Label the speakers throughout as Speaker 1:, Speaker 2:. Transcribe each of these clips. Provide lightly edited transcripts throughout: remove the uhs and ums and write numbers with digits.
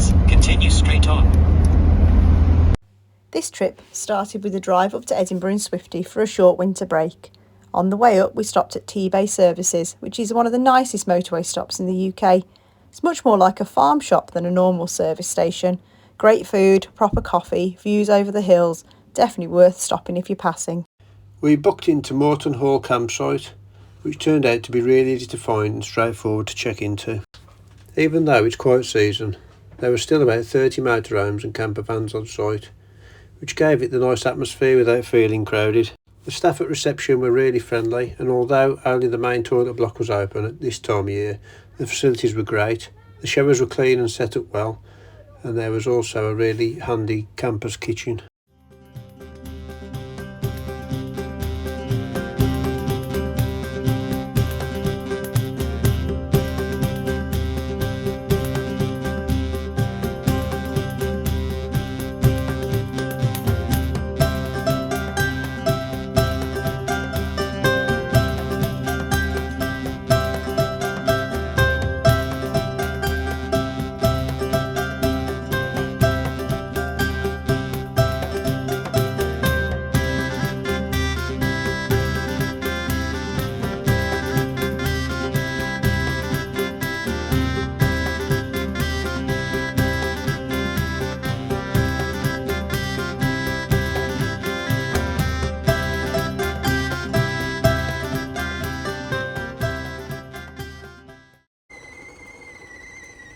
Speaker 1: miles, continue straight on.
Speaker 2: This trip started with a drive up to Edinburgh in Swifty for a short winter break. On the way up, we stopped at Tebay Services, which is one of the nicest motorway stops in the UK. It's much more like a farm shop than a normal service station. Great food, proper coffee, views over the hills. Definitely worth stopping if you're passing.
Speaker 3: We booked into Mortonhall campsite, which turned out to be really easy to find and straightforward to check into. Even though it's quiet season, there were still about 30 motorhomes and camper vans on site, which gave it the nice atmosphere without feeling crowded. The staff at reception were really friendly, and although only the main toilet block was open at this time of year, the facilities were great. The showers were clean and set up well, and there was also a really handy camper's kitchen.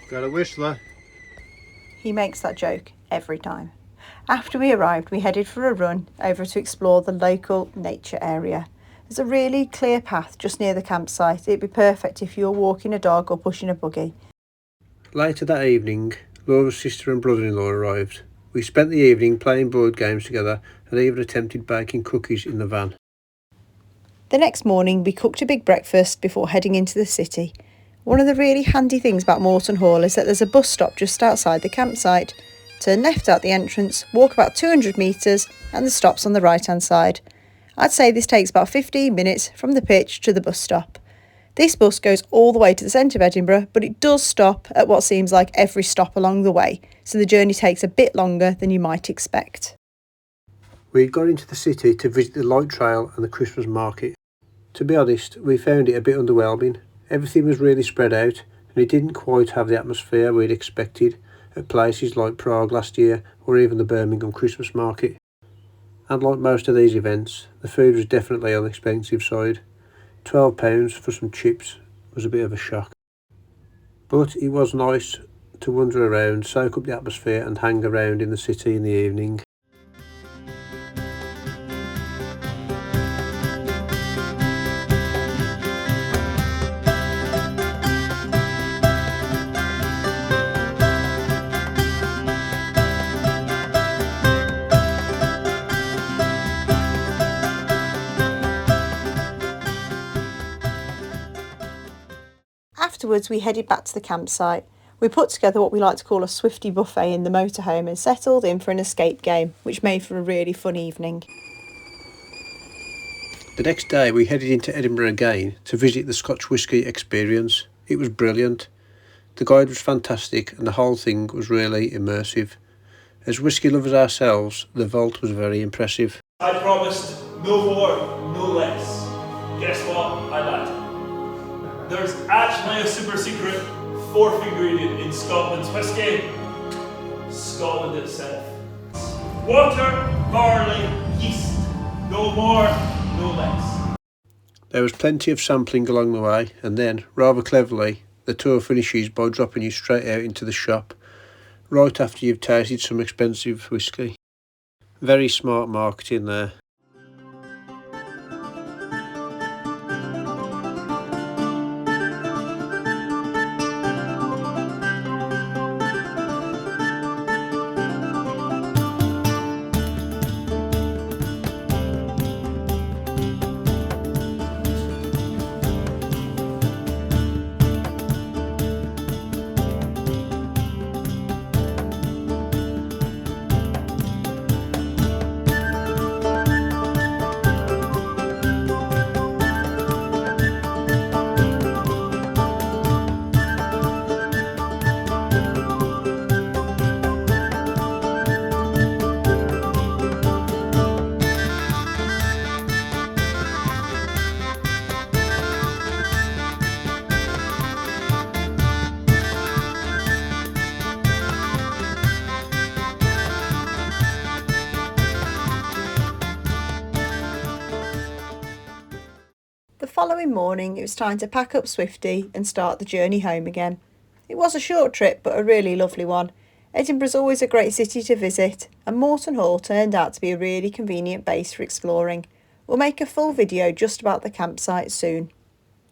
Speaker 3: Got a whistler?
Speaker 2: He makes that joke every time. After we arrived, we headed for a run over to explore the local nature area. There's a really clear path just near the campsite. It'd be perfect if you were walking a dog or pushing a buggy.
Speaker 3: Later that evening, Laura's sister and brother-in-law arrived. We spent the evening playing board games together and even attempted baking cookies in the van.
Speaker 2: The next morning, we cooked a big breakfast before heading into the city. One of the really handy things about Mortonhall is that there's a bus stop just outside the campsite. Turn left out the entrance, walk about 200 metres and the stop's on the right hand side. I'd say this takes about 15 minutes from the pitch to the bus stop. This bus goes all the way to the centre of Edinburgh, but it does stop at what seems like every stop along the way, so the journey takes a bit longer than you might expect.
Speaker 3: We got into the city to visit the light trail and the Christmas market. To be honest, we found it a bit underwhelming. Everything was really spread out and it didn't quite have the atmosphere we'd expected at places like Prague last year or even the Birmingham Christmas market. And like most of these events, the food was definitely on the expensive side. £12 for some chips was a bit of a shock. But it was nice to wander around, soak up the atmosphere and hang around in the city in the evening.
Speaker 2: Afterwards, we headed back to the campsite. We put together what we like to call a Swifty buffet in the motorhome and settled in for an escape game, which made for a really fun evening.
Speaker 3: The next day we headed into Edinburgh again to visit the Scotch Whisky experience. It was brilliant. The guide was fantastic and the whole thing was really immersive. As whisky lovers ourselves, the vault was very impressive.
Speaker 4: I promised no more, no less. Guess what? I lied. There's actually a super secret fourth ingredient in Scotland's whisky. Scotland itself. Water, barley, yeast. No more, no less.
Speaker 3: There was plenty of sampling along the way, and then, rather cleverly, the tour finishes by dropping you straight out into the shop, right after you've tasted some expensive whisky. Very smart marketing there.
Speaker 2: The following morning it was time to pack up Swifty and start the journey home again. It was a short trip but a really lovely one. Edinburgh's always a great city to visit, and Mortonhall turned out to be a really convenient base for exploring. We'll make a full video just about the campsite soon.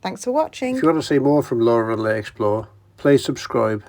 Speaker 2: Thanks for watching.
Speaker 3: If you want to see more from Laura and Lay Explore, please subscribe.